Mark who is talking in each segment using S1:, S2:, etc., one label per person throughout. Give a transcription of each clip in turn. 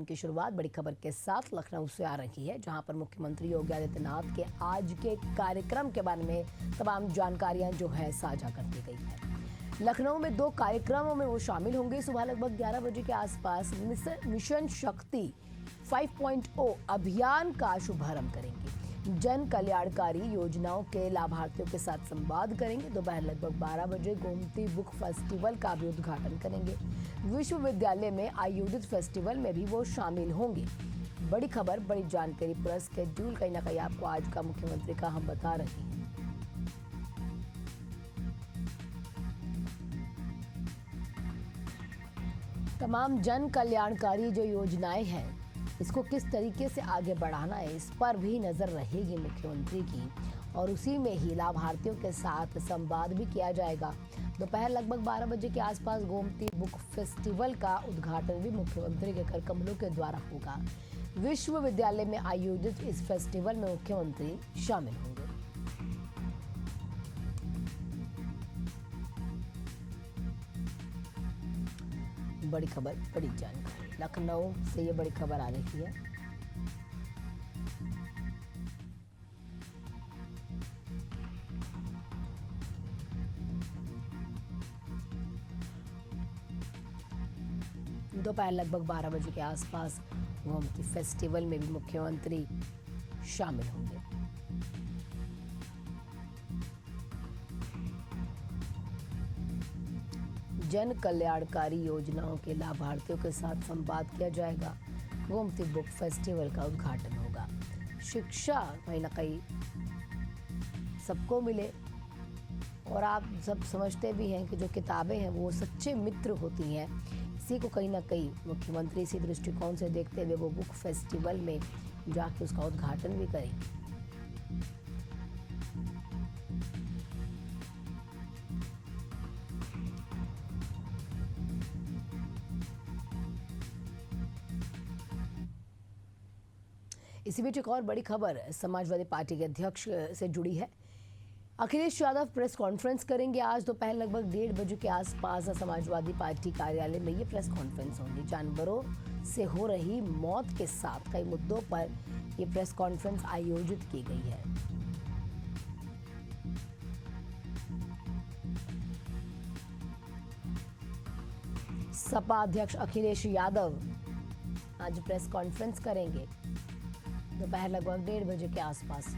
S1: की शुरुआत बड़ी खबर के साथ लखनऊ से आ रही है, जहां पर मुख्यमंत्री योगी आदित्यनाथ के आज के कार्यक्रम के बारे में तमाम जानकारियां जो है साझा कर दी गई है। लखनऊ में 2 कार्यक्रमों में वो शामिल होंगे। सुबह लगभग 11 बजे के आसपास मिशन शक्ति 5.0 अभियान का शुभारंभ करेंगे। जन कल्याणकारी योजनाओं के लाभार्थियों के साथ संवाद करेंगे। दोपहर लगभग 12 बजे गोमती बुक फेस्टिवल का भी उद्घाटन करेंगे। विश्वविद्यालय में आयोजित फेस्टिवल में भी वो शामिल होंगे। बड़ी खबर, बड़ी जानकारी, पूरा स्केड्यूल कहीं ना कहीं आपको आज का मुख्यमंत्री का हम बता रहे हैं। तमाम जन कल्याणकारी जो योजनाएं हैं, इसको किस तरीके से आगे बढ़ाना है, इस पर भी नजर रहेगी मुख्यमंत्री की, और उसी में ही लाभार्थियों के साथ संवाद भी किया जाएगा। दोपहर लगभग 12 बजे के आसपास गोमती बुक फेस्टिवल का उद्घाटन भी मुख्यमंत्री के कर कमलों के द्वारा होगा। विश्वविद्यालय में आयोजित इस फेस्टिवल में मुख्यमंत्री शामिल होंगे। बड़ी खबर, बड़ी जानकारी, लखनऊ से ये बड़ी खबर आ रही है। दोपहर लगभग 12 बजे के आसपास गोमती फेस्टिवल में भी मुख्यमंत्री शामिल होंगे। जन कल्याणकारी योजनाओं के लाभार्थियों के साथ संवाद किया जाएगा। गोमती बुक फेस्टिवल का उद्घाटन होगा। शिक्षा कहीं ना कहीं सबको मिले, और आप सब समझते भी हैं कि जो किताबें हैं वो सच्चे मित्र होती हैं। इसी को कहीं ना कहीं मुख्यमंत्री इसी दृष्टिकोण से देखते हुए वो बुक फेस्टिवल में जाके उसका उद्घाटन भी करेंगे। इसी बीच एक और बड़ी खबर समाजवादी पार्टी के अध्यक्ष से जुड़ी है। अखिलेश यादव प्रेस कॉन्फ्रेंस करेंगे आज दोपहर लगभग 1:30 बजे के आसपास समाजवादी पार्टी कार्यालय में ये प्रेस कॉन्फ्रेंस होगी। जानवरों से हो रही मौत के साथ कई मुद्दों पर ये प्रेस कॉन्फ्रेंस आयोजित की गई है। सपा अध्यक्ष अखिलेश यादव आज प्रेस कॉन्फ्रेंस करेंगे दोपहर लगभग 1:30 बजे के आसपास।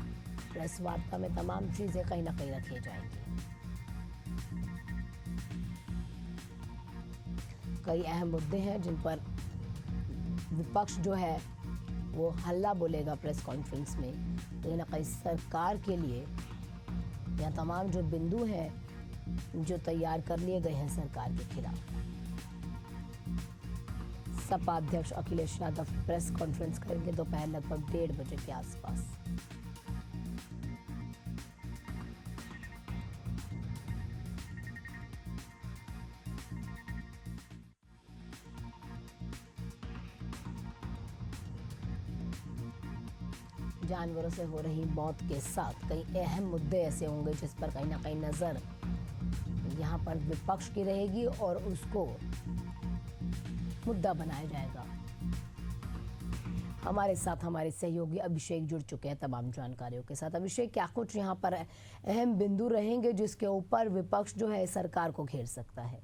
S1: प्रेस वार्ता में तमाम चीजें कहीं ना कहीं रखी जाएंगी। कई अहम मुद्दे हैं जिन पर विपक्ष जो है वो हल्ला बोलेगा प्रेस कॉन्फ्रेंस में। कहीं ना कहीं सरकार के लिए या तमाम जो बिंदु हैं जो तैयार कर लिए गए हैं सरकार के खिलाफ। सपा अध्यक्ष अखिलेश यादव प्रेस कॉन्फ्रेंस करेंगे दोपहर लगभग 1:30 बजे के आसपास। जानवरों से हो रही मौत के साथ कई अहम मुद्दे ऐसे होंगे जिस पर कहीं ना कहीं नजर यहाँ पर विपक्ष की रहेगी और उसको मुद्दा बनाया जाएगा। हमारे साथ हमारे सहयोगी अभिषेक जुड़ चुके हैं तमाम जानकारियों के साथ। अभिषेक, क्या कुछ यहाँ पर अहम बिंदु रहेंगे जिसके ऊपर विपक्ष जो है सरकार को घेर सकता है?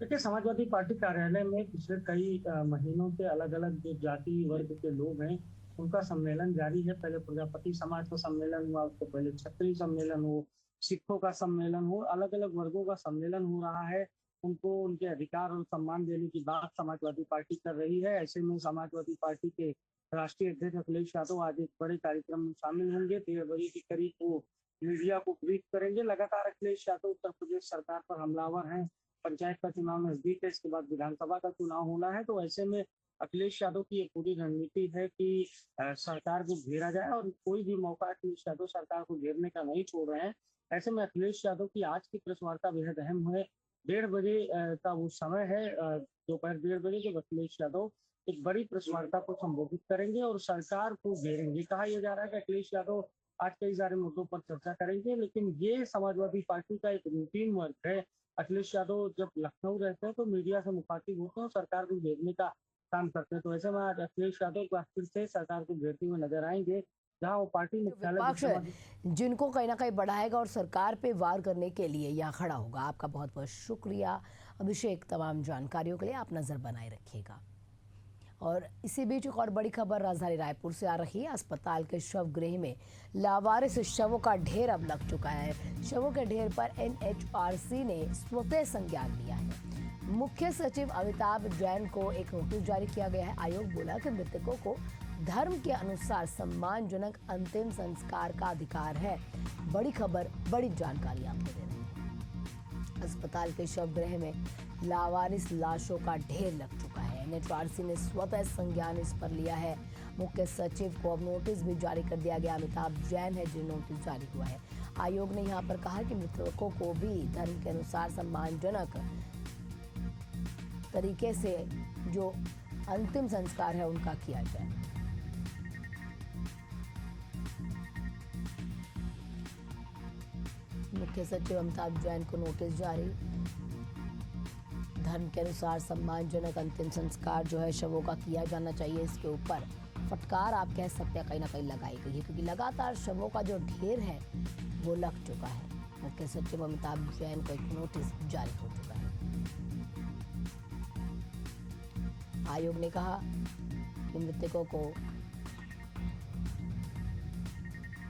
S2: देखिए, समाजवादी पार्टी कार्यालय में पिछले कई महीनों से अलग अलग जो जाति वर्ग के लोग हैं उनका सम्मेलन जारी है। पहले प्रजापति समाज का सम्मेलन हुआ, उसके पहले क्षत्रिय सम्मेलन हो, सिखों का सम्मेलन हो, अलग अलग वर्गों का सम्मेलन हो रहा है। उनको उनके अधिकार और सम्मान देने की बात समाजवादी पार्टी कर रही है। ऐसे में समाजवादी पार्टी के राष्ट्रीय अध्यक्ष अखिलेश यादव आज एक बड़े कार्यक्रम में शामिल होंगे। 1:30 बजे के करीब वो मीडिया को ब्रीफ करेंगे। लगातार अखिलेश यादव उत्तर प्रदेश सरकार पर हमलावर हैं। पंचायत का चुनाव नजदीक है, इसके बाद विधानसभा का चुनाव होना है, तो ऐसे में अखिलेश यादव की ये पूरी रणनीति है कि सरकार को घेरा जाए और कोई भी मौका अखिलेश यादव सरकार को घेरने का नहीं छोड़ रहे हैं। ऐसे में अखिलेश यादव की आज की प्रेस वार्ता बेहद अहम है। 1:30 बजे का वो समय है, दोपहर 1:30 बजे, जब अखिलेश यादव एक बड़ी प्रेस वार्ता को संबोधित करेंगे और सरकार को घेरेंगे। कहा यह जा रहा है कि अखिलेश यादव आज कई सारे मुद्दों पर चर्चा करेंगे, लेकिन ये समाजवादी पार्टी का एक रूटीन वर्क है अखिलेश यादव जब लखनऊ रहते हैं तो मीडिया से मुखातिब होते हैं और सरकार को घेरने का काम करते हैं। तो ऐसे में आज अखिलेश यादव एक बार फिर से सरकार को घेरते हुए नजर आएंगे, जहां वो पार्टी
S1: जो
S2: मुख्यालय
S1: विपक्ष है
S2: विक्रमादित्य।
S1: जिनको कहीं ना कहीं बढ़ाएगा और सरकार पे वार करने के लिए यहाँ खड़ा होगा। आपका बहुत बहुत शुक्रिया अभिषेक, तमाम जानकारियों के लिए। आप नजर बनाए रखिएगा। और इसी बीच एक और बड़ी खबर राजधानी रायपुर से आ रही है। अस्पताल के शव गृह में लावारिस शवों का ढेर अब लग चुका है। शवों के ढेर पर एनएचआरसी ने स्वतः संज्ञान लिया है। मुख्य सचिव अमिताभ जैन को एक नोटिस जारी किया गया है। आयोग बोला कि मृतकों को धर्म के अनुसार सम्मानजनक अंतिम संस्कार का अधिकार है। बड़ी खबर, बड़ी जानकारी आपको दे रहे हैं। अस्पताल के शव गृह में लावारिस लाशों का ढेर लग चुका है। एनएचआरसी ने स्वतः संज्ञान इस पर लिया है। मुख्य सचिव को अब नोटिस भी जारी कर दिया गया। अमिताभ जैन है जिन्हें नोटिस जारी हुआ है। आयोग ने यहाँ पर कहा कि मृतकों को भी धर्म के अनुसार सम्मानजनक तरीके से जो अंतिम संस्कार है उनका किया जाए। मुख्य सचिव अमिताभ जैन को नोटिस जारी। धर्म के अनुसार सम्मानजनक अंतिम संस्कार जो है शवों का किया जाना चाहिए, इसके ऊपर फटकार आप कह सकते हैं कहीं ना कहीं लगाई गई है, क्योंकि लगातार शवों का जो ढेर है वो लग चुका है। मुख्य सचिव अमिताभ जैन को एक नोटिस जारी हो चुका है। आयोग ने कहा कि मृतकों को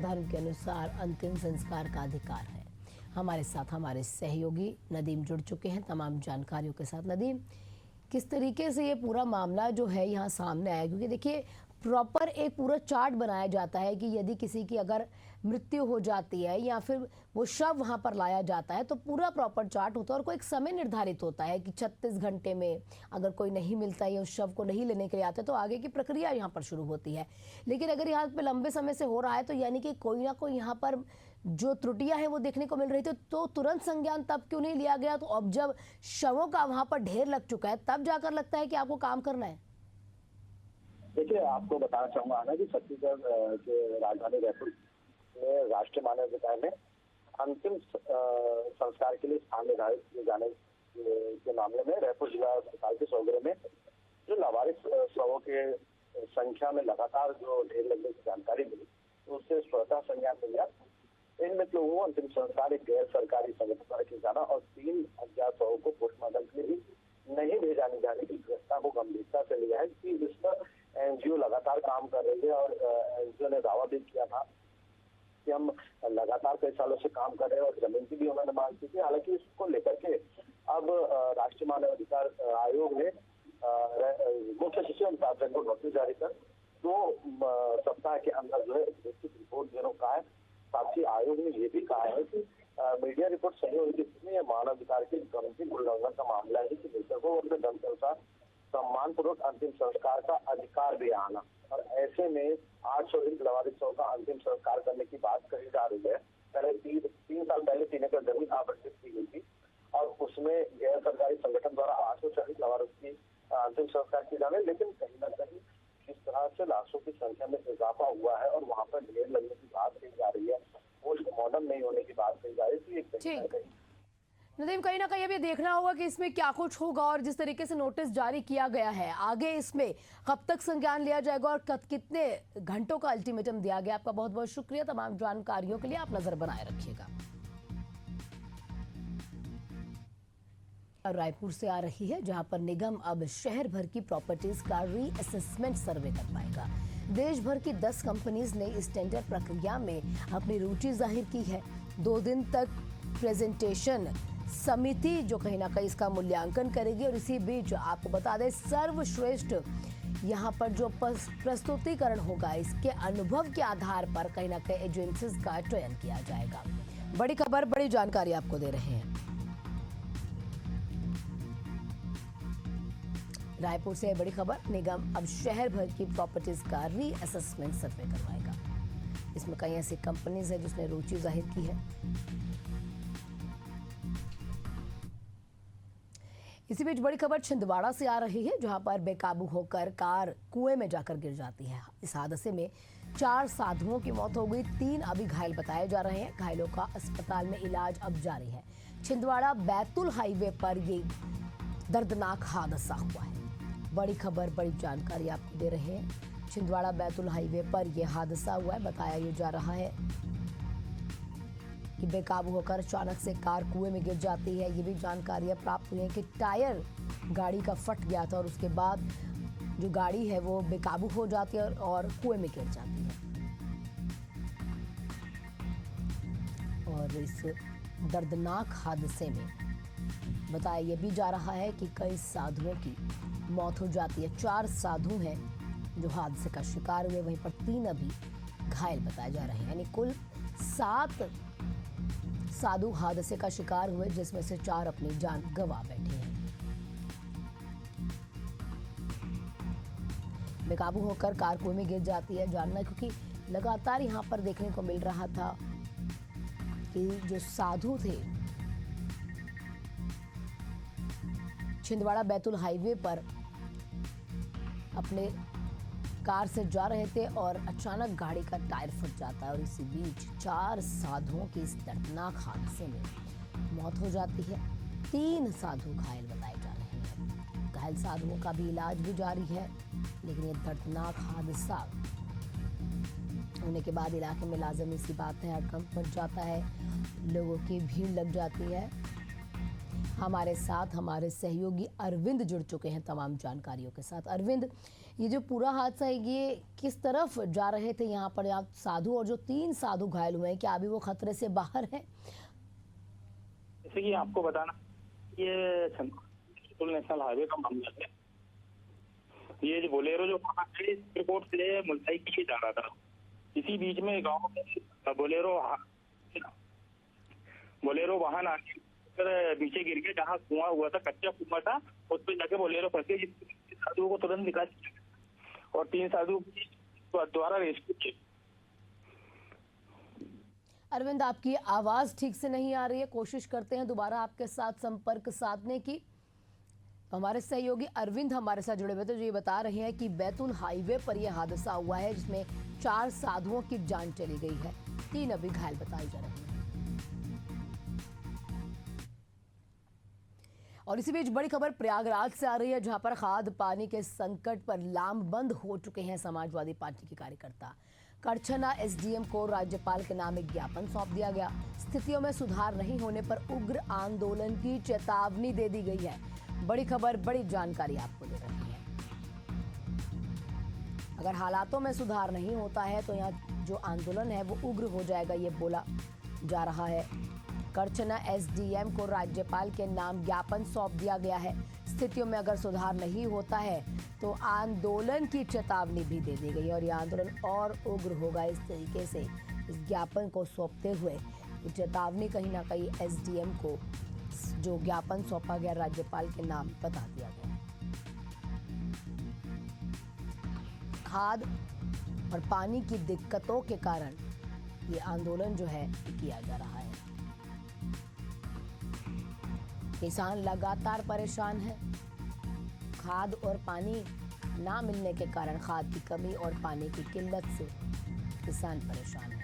S1: धर्म के अनुसार अंतिम संस्कार का अधिकार है। हमारे साथ हमारे सहयोगी नदीम जुड़ चुके हैं तमाम जानकारियों के साथ। नदीम, किस तरीके से ये पूरा मामला जो है यहाँ सामने आया, क्योंकि देखिए प्रॉपर एक पूरा चार्ट बनाया जाता है कि यदि किसी की अगर मृत्यु हो जाती है या फिर वो शव वहाँ पर लाया जाता है तो पूरा प्रॉपर चार्ट होता है और कोई एक समय निर्धारित होता है कि 36 घंटे में अगर कोई नहीं मिलता है या उस शव को नहीं लेने के लिए आते तो आगे की प्रक्रिया यहाँ पर शुरू होती है। लेकिन अगर यहाँ पे लंबे समय से हो रहा है तो यानी कि कोई ना कोई यहाँ पर जो त्रुटियां हैं वो देखने को मिल रही थी, तो तुरंत संज्ञान तब क्यों नहीं लिया गया? तो अब जब शवों का वहां पर ढेर लग चुका है तब जाकर लगता है कि आपको काम करना है।
S3: देखिए, आपको बताना चाहूंगा ना कि छत्तीसगढ़ के राजधानी रायपुर में राष्ट्रीय मानवाधिकार में अंतिम संस्कार के लिए स्थान निर्धारित किए जाने के मामले में रायपुर जिला अस्पताल के सौगरे में जो लावारिस शवों के संख्या में लगातार जो ढेर लगने की जानकारी मिली, तो उससे स्वतः संज्ञान मिल गया। इन लोगों को अंतिम संस्कार एक गैर सरकारी संगठन द्वारा किया जाना और 3 अज्ञात शवों को पोस्टमार्टम के लिए नहीं भेजाने जाने की घटना को गंभीरता से लिया है कि इस पर एनजीओ लगातार काम कर रही है और एनजीओ ने दावा भी किया था कि हम लगातार कई सालों से काम कर रहे हैं और जमीन की भी उन्होंने मांग की थी। हालांकि इसको लेकर के अब राष्ट्रीय मानवाधिकार आयोग ने मुख्य सचिव अमिताभ जैन को नोटिस जारी कर 2 सप्ताह के अंदर जो है लिखित रिपोर्ट देने को कहा है। साथ ही आयोग ने ये भी कहा है कि मीडिया रिपोर्ट सही होने की स्थिति में मानवाधिकार के गंभीर उल्लंघन का मामला है कि मृतकों को अपने धर्म के अनुसार सम्मानपूर्वक अंतिम संस्कार का अधिकार भी आना, और ऐसे में 820 लावारिस शव का अंतिम संस्कार करने की बात कही जा रही है। पहले 3 साल पहले 3 एकड़ जमीन आवंटित की गई थी और उसमें गैर सरकारी संगठन द्वारा 840 लावारिस की अंतिम संस्कार किए जाने, लेकिन कहीं न कहीं जिस तरह से लाशों की संख्या में इजाफा हुआ है और वहाँ पर ढेर लगने की बात कही जा रही है, पोस्टमार्टम नहीं होने की बात कही जा रही है, तो
S1: नदीम, कहीं ना कहीं अब ये देखना होगा कि इसमें क्या कुछ होगा और जिस तरीके से नोटिस जारी किया गया है आगे इसमें कब तक संज्ञान लिया जाएगा और कितने घंटों का अल्टीमेटम दिया गया। आपका बहुत बहुत शुक्रिया तमाम जानकारियों के लिए। आप नजर बनाए रखिएगा। रायपुर से आ रही है, जहां पर निगम अब शहर भर की प्रॉपर्टीज का रीअसेसमेंट सर्वे कर पाएगा। देश भर की 10 कंपनीज ने इस टेंडर प्रक्रिया में अपनी रुचि जाहिर की है। 2 दिन तक प्रेजेंटेशन समिति जो कहीं ना कहीं इसका मूल्यांकन करेगी और इसी बीच आपको बता दें सर्वश्रेष्ठ यहाँ पर जो प्रस्तुतिकरण होगा इसके अनुभव के आधार पर कहीं ना कहीं एजेंसीज का चयन किया जाएगा। बड़ी खबर, बड़ी जानकारी आपको दे रहे हैं। रायपुर से बड़ी खबर, निगम अब शहर भर की प्रॉपर्टीज का रीअसेसमेंट सर्वे करवाएगा। इसमें कई ऐसी कंपनीज है जिसने रुचि जाहिर की है। इसी बीच बड़ी खबर छिंदवाड़ा से आ रही है, जहां पर बेकाबू होकर कार कुएं में जाकर गिर जाती है। इस हादसे में 4 साधुओं की मौत हो गई, 3 अभी घायल बताए जा रहे हैं। घायलों का अस्पताल में इलाज अब जारी है। छिंदवाड़ा बैतूल हाईवे पर ये दर्दनाक हादसा हुआ है। बड़ी खबर, बड़ी जानकारी आपको दे रहे हैं। छिंदवाड़ा बैतूल हाईवे पर यह हादसा हुआ है। बताया ये जा रहा है कि बेकाबू होकर अचानक से कार कुएं में गिर जाती है। ये भी जानकारियां प्राप्त हुई हैं कि टायर गाड़ी का फट गया था और उसके बाद जो गाड़ी है वो बेकाबू हो जाती है और कुएं में गिर जाती है। और इस दर्दनाक हादसे में बताया ये भी जा रहा है कि कई साधुओं की मौत हो जाती है। 4 साधु हैं जो हादसे का शिकार हुए, वहीं पर 3 अभी घायल बताए जा रहे हैं। यानी कुल 7 साधु हादसे का शिकार हुए, जिसमें से 4 अपनी जान गंवा बैठे हैं। बेकाबू होकर कार कुएं में गिर जाती है। जानना, क्योंकि लगातार यहां पर देखने को मिल रहा था कि जो साधु थे छिंदवाड़ा बैतूल हाईवे पर अपने कार से जा रहे थे और अचानक गाड़ी का टायर फट जाता है और इसी बीच 4 साधुओं की इस दर्दनाक हादसे में मौत हो जाती है। 3 साधु घायल बताए जा रहे हैं। घायल साधुओं का भी इलाज भी जारी है, लेकिन ये दर्दनाक हादसा होने के बाद इलाके में लाजमी सी बात है, हड़कंप मच जाता है, लोगों की भीड़ लग जाती है। हमारे साथ हमारे सहयोगी अरविंद जुड़ चुके हैं तमाम जानकारियों के साथ। अरविंद, ये जो पूरा हादसा है ये किस तरफ जा रहे थे यहाँ पर आप साधु, और जो 3 साधु घायल हुए हैं क्या अभी वो खतरे से बाहर है?
S4: जैसे कि आपको बताना, ये बैतूल नेशनल हाईवे का मामला है। ये जो बोलेरो जो एयरपोर्ट से मुल्ताई के लिए जा रहा था, इसी बीच में गांव में बोलेरो वाहन आके नीचे गिर गया, जहाँ कुआं हुआ था, कच्चा कुआं था, उस पर जाके बोलेरो फंसे। साधुओं को तुरंत निकाल दिया और 3 साधु द्वारा रेस्क्यू किए।
S1: अरविंद, आपकी आवाज ठीक से नहीं आ रही है, कोशिश करते हैं दोबारा आपके साथ संपर्क साधने की। हमारे सहयोगी अरविंद हमारे साथ जुड़े हुए थे, जो ये बता रहे हैं कि बैतूल हाईवे पर यह हादसा हुआ है जिसमें 4 साधुओं की जान चली गई है, 3 अभी घायल बताए जा रहे हैं। और इसी बीच बड़ी खबर प्रयागराज से आ रही है, जहां पर खाद पानी के संकट पर लामबंद हो चुके हैं समाजवादी पार्टी के कार्यकर्ता। करछना एसडीएम को राज्यपाल के नाम एक ज्ञापन सौंप दिया गया। स्थितियों में सुधार नहीं होने पर उग्र आंदोलन की चेतावनी दे दी गई है। बड़ी खबर, बड़ी जानकारी आपको दे रही है। अगर हालातों में सुधार नहीं होता है तो यहाँ जो आंदोलन है वो उग्र हो जाएगा, ये बोला जा रहा है। करछना एसडीएम को राज्यपाल के नाम ज्ञापन सौंप दिया गया है। स्थितियों में अगर सुधार नहीं होता है तो आंदोलन की चेतावनी भी दे दी गई है और यह आंदोलन और उग्र होगा। इस तरीके से इस ज्ञापन को सौंपते हुए चेतावनी कहीं ना कहीं एसडीएम को जो ज्ञापन सौंपा गया राज्यपाल के नाम बता दिया गया। खाद और पानी की दिक्कतों के कारण ये आंदोलन जो है किया जा रहा है। किसान लगातार परेशान है। खाद और पानी ना मिलने के कारण, खाद की कमी और पानी की किल्लत से किसान परेशान है।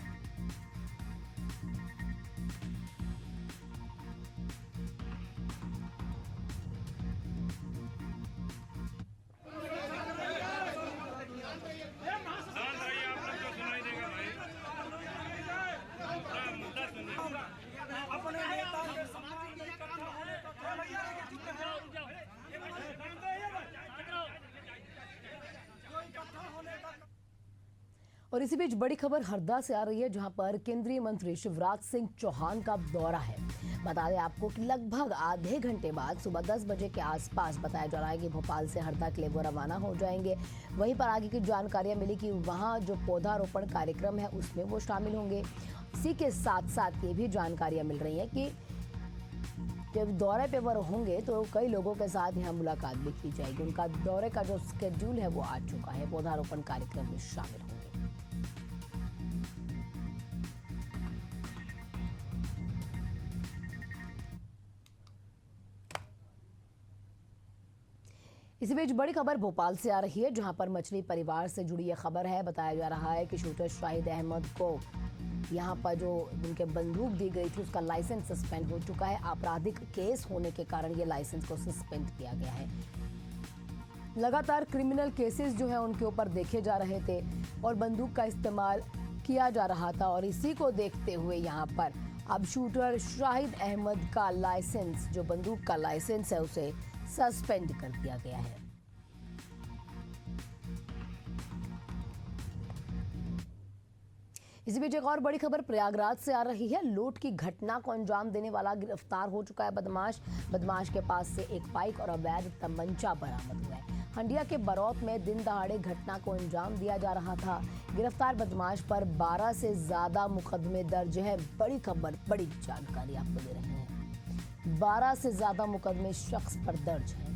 S1: और इसी बीच बड़ी खबर हरदा से आ रही है, जहां पर केंद्रीय मंत्री शिवराज सिंह चौहान का दौरा है। बता दें आपको कि लगभग आधे घंटे बाद सुबह 10 बजे के आसपास बताया जा रहा है कि भोपाल से हरदा के लिए वो रवाना हो जाएंगे। वहीं पर आगे की जानकारियां मिली कि वहां जो पौधारोपण कार्यक्रम है उसमें वो शामिल होंगे। इसी के साथ साथ ये भी जानकारियां मिल रही हैं कि जब दौरे पे वो होंगे तो कई लोगों के साथ यहाँ मुलाकात भी की जाएगी। उनका दौरे का जो स्केड्यूल है वो आ चुका है, पौधारोपण कार्यक्रम में शामिल होंगे। इसी बीच बड़ी खबर भोपाल से आ रही है, जहां पर मछली परिवार से जुड़ी यह खबर है। बताया जा रहा है कि शूटर शाहिद अहमद को यहाँ पर जो उनके बंदूक दी गई थी उसका लाइसेंस सस्पेंड हो चुका है। आपराधिक केस होने के कारण ये लाइसेंस को सस्पेंड किया गया है। लगातार क्रिमिनल केसेस जो है उनके ऊपर देखे जा रहे थे और बंदूक का इस्तेमाल किया जा रहा था, और इसी को देखते हुए यहाँ पर अब शूटर शाहिद अहमद का लाइसेंस, जो बंदूक का लाइसेंस है, उसे सस्पेंड कर दिया गया है। इसी बीच एक और बड़ी खबर प्रयागराज से आ रही है। लूट की घटना को अंजाम देने वाला गिरफ्तार हो चुका है बदमाश के पास से एक बाइक और अवैध तमंचा बरामद हुआ है। हंडिया के बरौत में दिन दहाड़े घटना को अंजाम दिया जा रहा था। गिरफ्तार बदमाश पर 12 से ज्यादा मुकदमे दर्ज है। बड़ी खबर, बड़ी जानकारी आपको दे रहे हैं। 12 से ज्यादा मुकदमे शख्स पर दर्ज है।